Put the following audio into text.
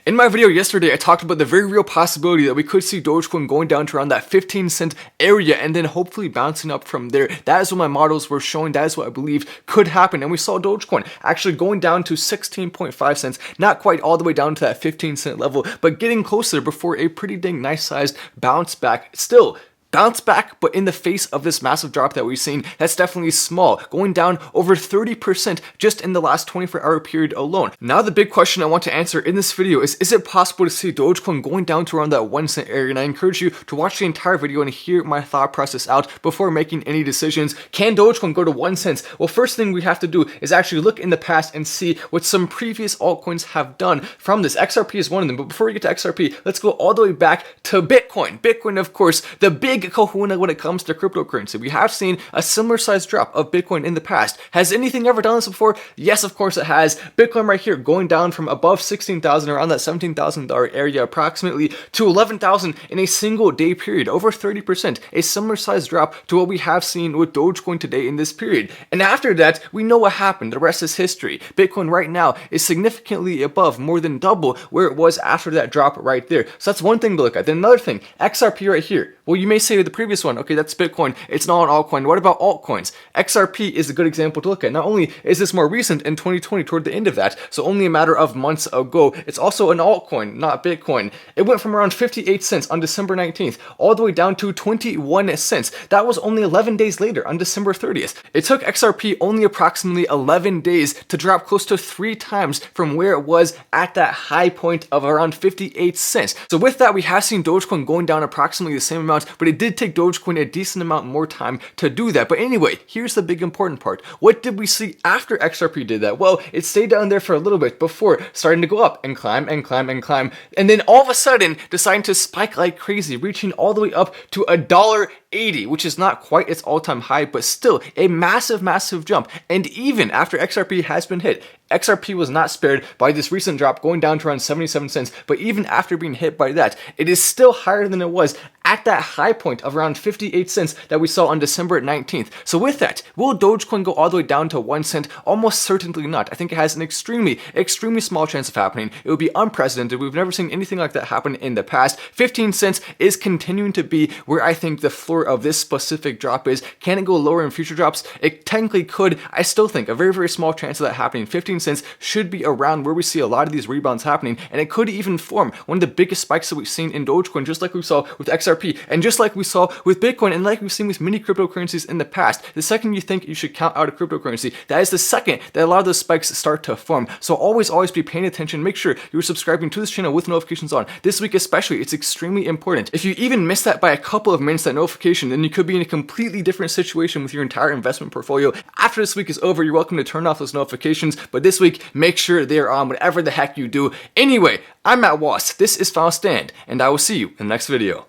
In my video yesterday, I talked about the very real possibility that we could see Dogecoin going down to around that 15-cent area and then hopefully bouncing up from there. That is what my models were showing. That is what I believe could happen. And we saw Dogecoin actually going down to 16.5 cents, not quite all the way down to that 15-cent level, but getting closer before a pretty dang nice sized bounce back. Still, bounce back, but in the face of this massive drop that we've seen, that's definitely small, going down over 30% just in the last 24-hour period alone. Now the big question I want to answer in this video is it possible to see Dogecoin going down to around that 1 cent area? And I encourage you to watch the entire video and hear my thought process out before making any decisions. Can Dogecoin go to 1 cent? Well, first thing we have to do is actually look in the past and see what some previous altcoins have done from this. XRP is one of them, but before we get to XRP, let's go all the way back to Bitcoin. Bitcoin, of course, the big kahuna when it comes to cryptocurrency. We have seen a similar size drop of Bitcoin in the past. Has anything ever done this before? Yes, of course it has. Bitcoin right here going down from above 16,000, around that $17,000 area approximately, to 11,000 in a single day period, over 30%, a similar size drop to what we have seen with Dogecoin today in this period. And after that, we know what happened. The rest is history. Bitcoin right now is significantly above, more than double where it was after that drop right there. So that's one thing to look at. Then another thing, XRP right here. Well, you may say to the previous one, okay, that's Bitcoin, it's not an altcoin. What about altcoins? XRP is a good example to look at. Not only is this more recent in 2020 toward the end of that, so only a matter of months ago, it's also an altcoin, not Bitcoin. It went from around 58 cents on December 19th all the way down to 21 cents. That was only 11 days later on December 30th. It took XRP only approximately 11 days to drop close to 3 times from where it was at that high point of around 58 cents. So with that, we have seen Dogecoin going down approximately the same amount, but it did take Dogecoin a decent amount more time to do that. But anyway, here's the big important part. What did we see after XRP did that? Well, it stayed down there for a little bit before starting to go up and climb and climb and climb, and then all of a sudden deciding to spike like crazy, reaching all the way up to $1.80, which is not quite its all-time high, but still a massive jump. And even after XRP has been hit, XRP was not spared by this recent drop going down to around 77 cents, but even after being hit by that, it is still higher than it was at that high point of around 58 cents that we saw on December 19th. So with that, will Dogecoin go all the way down to 1 cent? Almost certainly not. I think it has an extremely small chance of happening. It would be unprecedented. We've never seen anything like that happen in the past. 15 cents is continuing to be where I think the floor of this specific drop is. Can it go lower in future drops? It technically could. I still think a very small chance of that happening. 15 cents should be around where we see a lot of these rebounds happening, and it could even form one of the biggest spikes that we've seen in Dogecoin, just like we saw with XRP, and just like we saw with Bitcoin, and like we've seen with many cryptocurrencies in the past. The second you think you should count out a cryptocurrency, that is the second that a lot of those spikes start to form. So always be paying attention. Make sure you're subscribing to this channel with notifications on. This week especially, it's extremely important. If you even miss that by a couple of minutes, that notification, then you could be in a completely different situation with your entire investment portfolio. After this week is over, you're welcome to turn off those notifications, but this week, make sure they're on whatever the heck you do. Anyway, I'm Wallace, this is Final Stand, and I will see you in the next video.